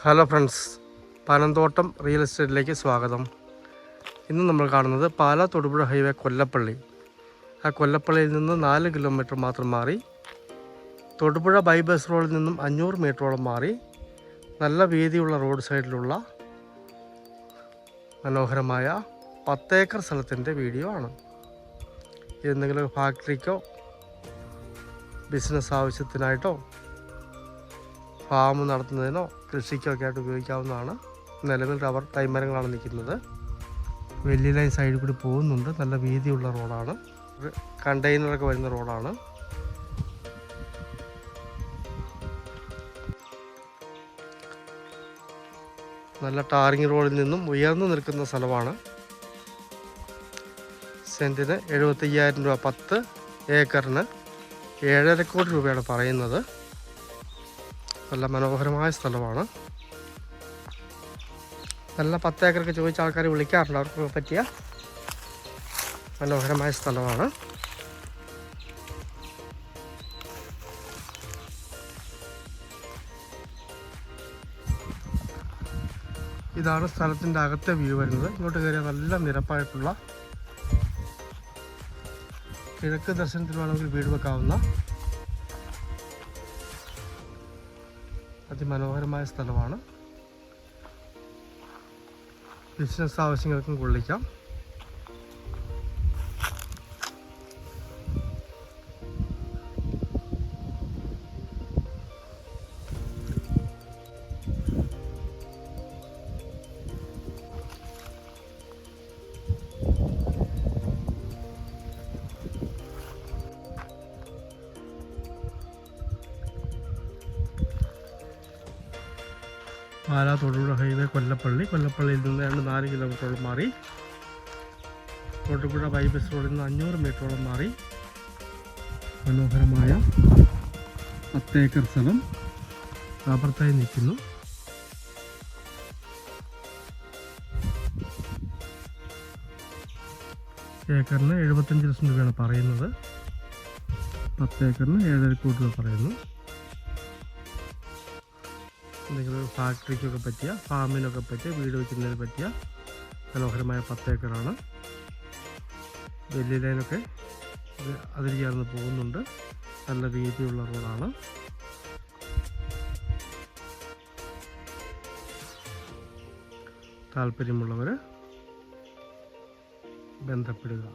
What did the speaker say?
Hello friends, Panamthottam real എസ്റ്റേറ്റിലേക്ക് സ്വാഗതം. ഇന്ന് നമ്മൾ കാണുന്നത് പാലാ തൊടുപുഴ ഹൈവേ കൊല്ലപ്പള്ളി. ആ കൊല്ലപ്പള്ളിയിൽ നിന്ന് 4 കിലോമീറ്റർ മാത്രം മാറി തൊടുപുഴ ബൈബസ് റോഡിൽ നിന്നും 500 മീറ്ററോളം മാറി നല്ല വീതിയുള്ള റോഡ് സൈഡിലുള്ള മനോഹരമായ 10 ഏക്കർ സ്ഥലത്തിൻ്റെ വീഡിയോ ആണ്. എന്തെങ്കിലും ഫാക്ടറിക്കോ ബിസിനസ് ആവശ്യത്തിനായിട്ടോ ഫാം നടത്തുന്നതിനോ കൃഷിക്കോ ഒക്കെ ആയിട്ട് ഉപയോഗിക്കാവുന്നതാണ്. നിലവിൽ റബ്ബർ തൈമരങ്ങളാണ് നിൽക്കുന്നത്. വലിയ ലൈൻ സൈഡിൽ കൂടി പോകുന്നുണ്ട്. നല്ല വീതിയുള്ള റോഡാണ്. കണ്ടെയ്നറൊക്കെ വരുന്ന റോഡാണ്. നല്ല ടാറിങ് റോഡിൽ നിന്നും ഉയർന്നു നിൽക്കുന്ന സ്ഥലമാണ്. സെൻറ്റിന് 75,000 രൂപ, 10 ഏക്കറിന് 7.5 കോടി രൂപയാണ് പറയുന്നത്. നല്ല മനോഹരമായ സ്ഥലമാണ്. നല്ല 10 ഏക്കറൊക്കെ ചോദിച്ച ആൾക്കാർ വിളിക്കാറുണ്ട്. അവർക്ക് പറ്റിയ മനോഹരമായ സ്ഥലമാണ്. ഇതാണ് സ്ഥലത്തിൻ്റെ അകത്തെ വ്യൂ വരുന്നത്. ഇങ്ങോട്ട് കയറിയാൽ നല്ല നിരപ്പായിട്ടുള്ള, കിഴക്ക് ദർശനത്തിൽ വേണമെങ്കിൽ വീട് വെക്കാവുന്ന അതിമനോഹരമായ സ്ഥലമാണ്. ബിസിനസ് ആവശ്യങ്ങൾക്കും കൊള്ളിക്കാം. പാലാ തൊടുപുഴ ഹൈവേ കൊല്ലപ്പള്ളിയിൽ നിന്ന് 4 കിലോമീറ്ററോളം മാറി തൊടുപുഴ ബൈബസ് റോഡിൽ നിന്ന് 500 മീറ്ററോളം മാറി മനോഹരമായ 10 ഏക്കർ സ്ഥലം റബ്ബർത്തായി നിൽക്കുന്നു. ഏക്കറിന് 75 ലക്ഷം രൂപയാണ് പറയുന്നത്. 10 ഏക്കറിന് 7.5 കോടി രൂപ പറയുന്നു. എന്തെങ്കിലും ഫാക്ടറിക്കൊക്കെ പറ്റിയ, ഫാമിനൊക്കെ പറ്റിയ, വീട് വയ്ക്കുന്നതിന് പറ്റിയ മനോഹരമായ 10 ഏക്കറാണ്. വലിയ ലൈനൊക്കെ അതിൽ ചേർന്ന് പോകുന്നുണ്ട്. നല്ല വീതിയുള്ള റോഡാണ്. താല്പര്യമുള്ളവർ ബന്ധപ്പെടുക.